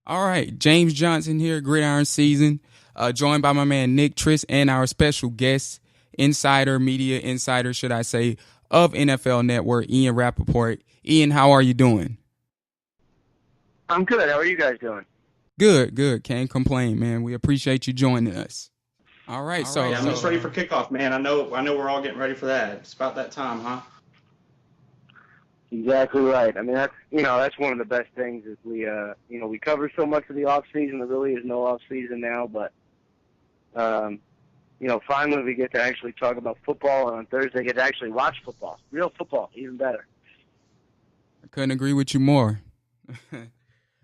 All right, James Johnson here, Gridiron Season, joined by my man Nick Triss and our special guest, media insider, should I say, of NFL Network, Ian Rapoport. Ian, how are you doing? I'm good. How are you guys doing? Good, good. Can't complain, man. We appreciate you joining us. All right, Yeah, I'm just ready for kickoff, man. I know we're all getting ready for that. It's about that time, huh? Exactly right. I mean, that's one of the best things is we cover so much of the off season. There really is no off season now, but finally we get to actually talk about football, and on Thursday get to actually watch football, real football, even better. I couldn't agree with you more.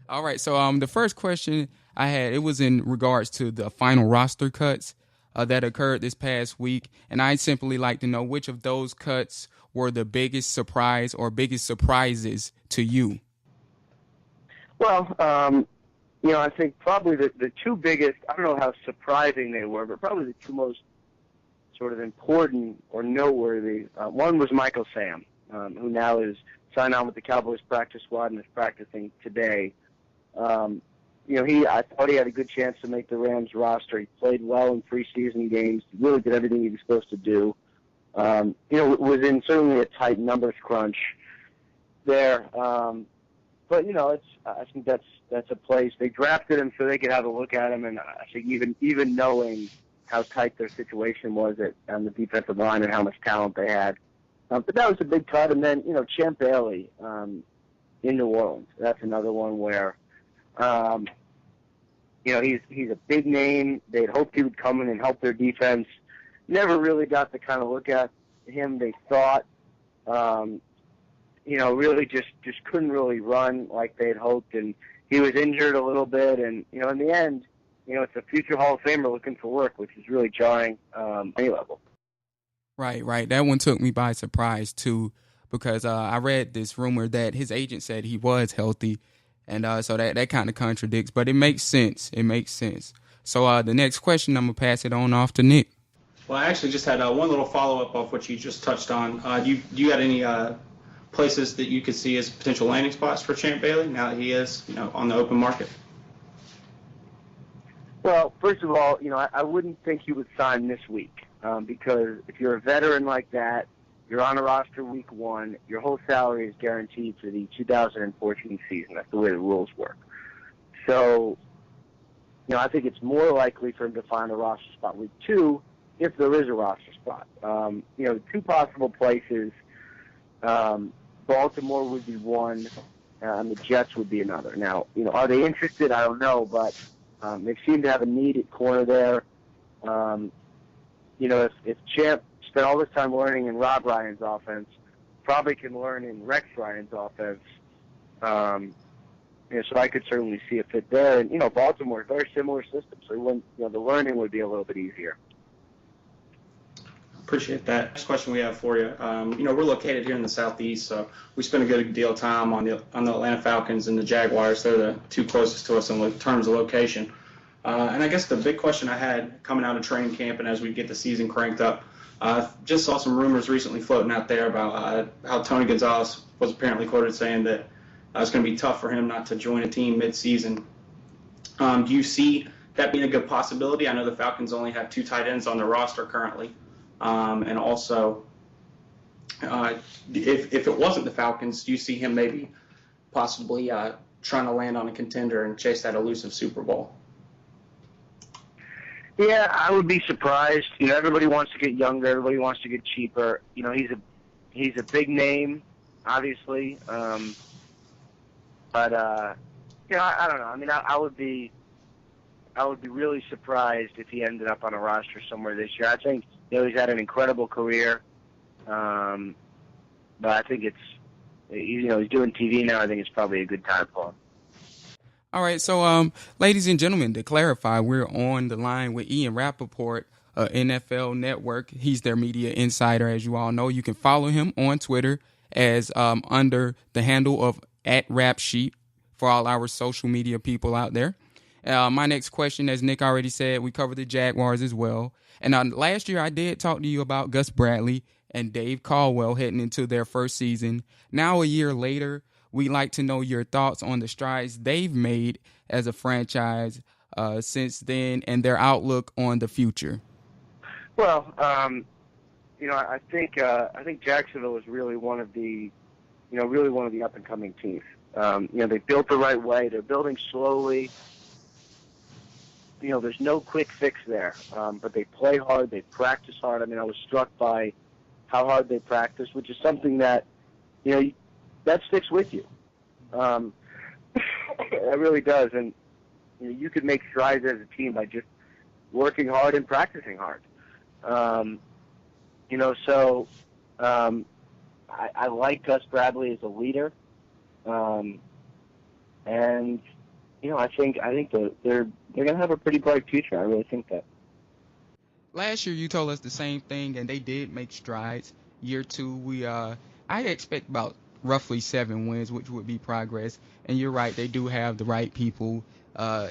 All right, so the first question I had, it was in regards to the final roster cuts that occurred this past week, and I'd simply like to know which of those cuts were the biggest surprise or biggest surprises to you. Well, I think probably the two biggest, I don't know how surprising they were, but probably the two most sort of important or noteworthy. One was Michael Sam, who now is signed on with the Cowboys practice squad and is practicing today. I thought he had a good chance to make the Rams roster. He played well in preseason games. He really did everything he was supposed to do. Was in certainly a tight numbers crunch there. But I think that's a place they drafted him so they could have a look at him, and I think even knowing how tight their situation was on the defensive line and how much talent they had. But that was a big cut, and then Champ Bailey in New Orleans. That's another one where he's a big name. They'd hoped he would come in and help their defense. Never really got the kind of look at him they thought. Really just couldn't really run like they'd hoped, and he was injured a little bit. And in the end, it's a future Hall of Famer looking for work, which is really jarring any level. Right. That one took me by surprise too, because I read this rumor that his agent said he was healthy, and so that kind of contradicts, but it makes sense. So the next question, I'm gonna pass it on off to Nick. Well, I actually just had one little follow-up off what you just touched on. Do you got any places that you could see as potential landing spots for Champ Bailey now that he is on the open market? Well, first of all, I wouldn't think he would sign this week because if you're a veteran like that, you're on a roster week one, your whole salary is guaranteed for the 2014 season. That's the way the rules work. So, I think it's more likely for him to find a roster spot week two if there is a roster spot. Two possible places, Baltimore would be one, and the Jets would be another. Now, are they interested? I don't know, but they seem to have a need at corner there. If Champ spent all this time learning in Rob Ryan's offense, probably can learn in Rex Ryan's offense. So I could certainly see a fit there. And, Baltimore, very similar system, so the learning would be a little bit easier. Appreciate that. Next question we have for you. We're located here in the Southeast, so we spend a good deal of time on the Atlanta Falcons and the Jaguars. They're the two closest to us in terms of location. And I guess the big question I had coming out of training camp and as we get the season cranked up, just saw some rumors recently floating out there about how Tony Gonzalez was apparently quoted saying that it's going to be tough for him not to join a team mid-season. Do you see that being a good possibility? I know the Falcons only have two tight ends on their roster currently. And also, if it wasn't the Falcons, do you see him maybe possibly trying to land on a contender and chase that elusive Super Bowl? Yeah, I would be surprised. Everybody wants to get younger. Everybody wants to get cheaper. He's a big name, obviously. But I don't know. I mean, I would be really surprised if he ended up on a roster somewhere this year. I think he's had an incredible career, but I think he's doing TV now. I think it's probably a good time for him. All right, so ladies and gentlemen, to clarify, we're on the line with Ian Rapoport, NFL Network. He's their media insider, as you all know. You can follow him on Twitter as under the handle of @RapSheet for all our social media people out there. My next question, as Nick already said, we covered the Jaguars as well. And last year I did talk to you about Gus Bradley and Dave Caldwell heading into their first season. Now a year later, we'd like to know your thoughts on the strides they've made as a franchise since then and their outlook on the future. Well, I think Jacksonville is really one of the up and coming teams. They built the right way. They're building slowly. There's no quick fix there, but they play hard. They practice hard. I mean, I was struck by how hard they practice, which is something that that sticks with you. It really does, and you could make strides as a team by just working hard and practicing hard. I like Gus Bradley as a leader, and I think they're going to have a pretty bright future. I really think that. Last year you told us the same thing, and they did make strides. Year two, I expect about roughly 7 wins, which would be progress. And you're right, they do have the right people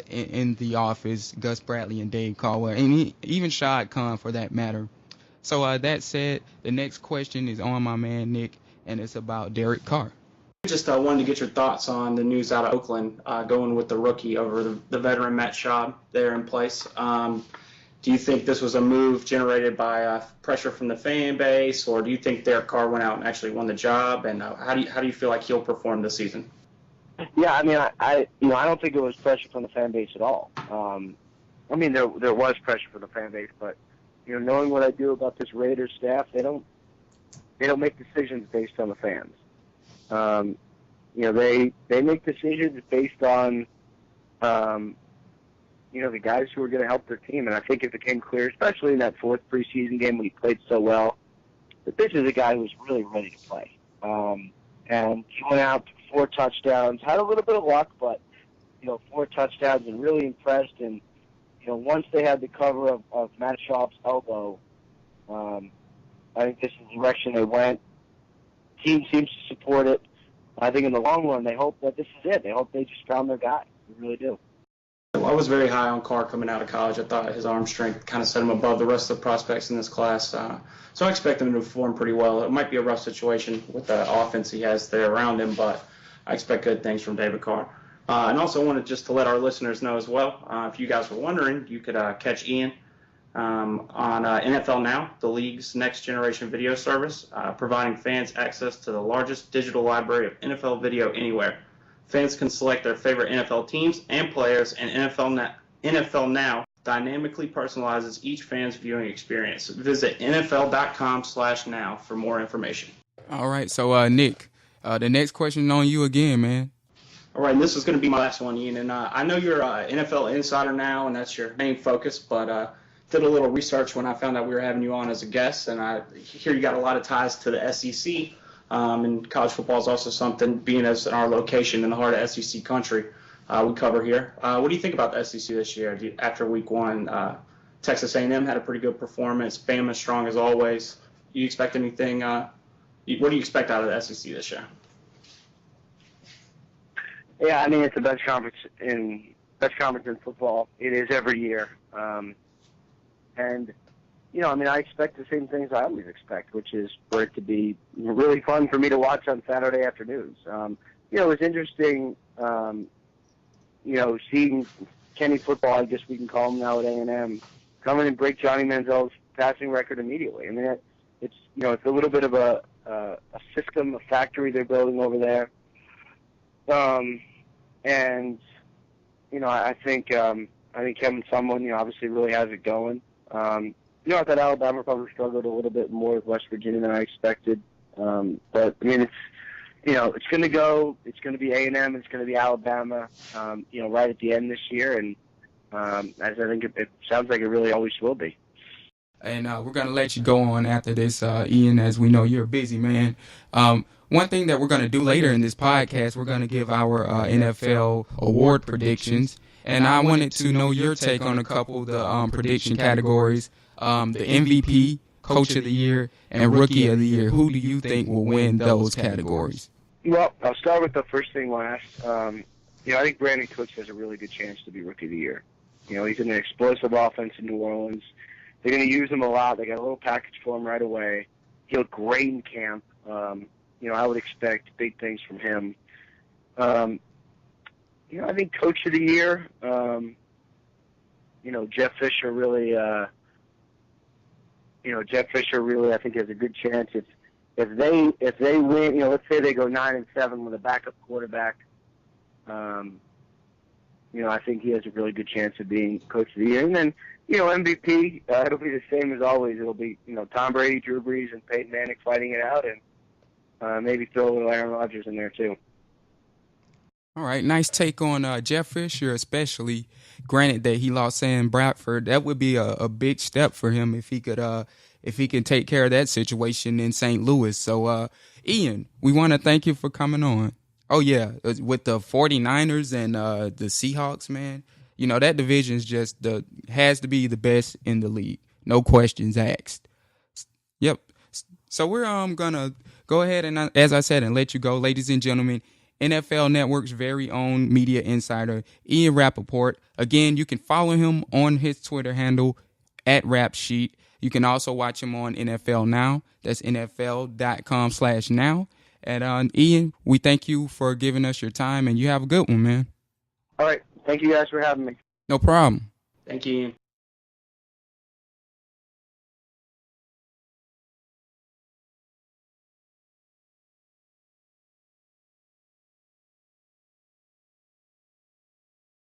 in the office, Gus Bradley and Dave Caldwell, and even Shad Khan for that matter. So that said, the next question is on my man Nick, and it's about Derek Carr. Just wanted to get your thoughts on the news out of Oakland, going with the rookie over the veteran Matt Schaub there in place. Do you think this was a move generated by pressure from the fan base, or do you think Derek Carr went out and actually won the job? And how do you feel like he'll perform this season? Yeah, I mean, I don't think it was pressure from the fan base at all. I mean, there was pressure from the fan base, but knowing what I do about this Raiders staff, they don't make decisions based on the fans. They make decisions based on the guys who are going to help their team. And I think it became clear, especially in that 4th preseason game when he played so well, that this is a guy who's really ready to play. And he went out to 4 touchdowns, had a little bit of luck, but 4 touchdowns and really impressed. And once they had the cover of Matt Schaub's elbow, I think this is the direction they went. Team seems to support it. I think in the long run, they hope that this is it. They hope they just found their guy. They really do. I was very high on Carr coming out of college. I thought his arm strength kind of set him above the rest of the prospects in this class. So I expect him to perform pretty well. It might be a rough situation with the offense he has there around him, but I expect good things from David Carr. And also wanted just to let our listeners know as well, if you guys were wondering, you could catch Ian on NFL Now, the league's next generation video service, providing fans access to the largest digital library of NFL video anywhere. Fans can select their favorite NFL teams and players, and NFL Now dynamically personalizes each fan's viewing experience. Visit NFL.com/now for more information. All right, so Nick, the next question on you again, man. All right, and this is going to be my last one, Ian. And I know you're an NFL insider now, and that's your main focus, but did a little research when I found out we were having you on as a guest, and I hear you got a lot of ties to the SEC. And college football is also something, being as our location in the heart of SEC country, we cover here. What do you think about the SEC this year? After week 1, Texas A&M had a pretty good performance. Bama strong as always. You expect anything? What do you expect out of the SEC this year? Yeah, I mean, it's the best conference in football. It is every year, and. I expect the same things I always expect, which is for it to be really fun for me to watch on Saturday afternoons. It was interesting, seeing Kenny Football, I guess we can call him now at A&M, come in and break Johnny Manziel's passing record immediately. I mean, it's a little bit of a system, a factory they're building over there. I think Kevin Sumlin, obviously really has it going. I thought Alabama probably struggled a little bit more with West Virginia than I expected. But I mean, it's going to be A&M, it's going to be Alabama, right at the end this year, and as I think it sounds like it really always will be. And we're going to let you go on after this, Ian, as we know you're a busy man. One thing that we're going to do later in this podcast, we're going to give our NFL award predictions. And I wanted to know your take on a couple of the prediction categories. The MVP, Coach of the Year, and Rookie of the Year. Who do you think will win those categories? Well, I'll start with the first thing last. I think Brandon Cooks has a really good chance to be Rookie of the Year. He's in an explosive offense in New Orleans. They're going to use him a lot. They got a little package for him right away. He looked great in camp. I would expect big things from him. I think Coach of the Year. Jeff Fisher really. Jeff Fisher really, I think, has a good chance. If they win, let's say they go 9-7 with a backup quarterback. I think he has a really good chance of being Coach of the Year. And then, MVP, it'll be the same as always. It'll be, Tom Brady, Drew Brees, and Peyton Manning fighting it out, and maybe throw a little Aaron Rodgers in there too. All right, nice take on Jeff Fisher, especially. Granted that he lost Sam Bradford, that would be a big step for him if he could take care of that situation in St. Louis. So, Ian, we want to thank you for coming on. Oh, yeah, with the 49ers and the Seahawks, man, that division has to be the best in the league. No questions asked. Yep. So we're going to go ahead and, as I said, and let you go. Ladies and gentlemen, NFL Network's very own media insider, Ian Rapoport. Again, you can follow him on his Twitter handle, @RapSheet. You can also watch him on NFL Now. That's NFL.com/now. And Ian, we thank you for giving us your time, and you have a good one, man. All right. Thank you guys for having me. No problem. Thank you, Ian.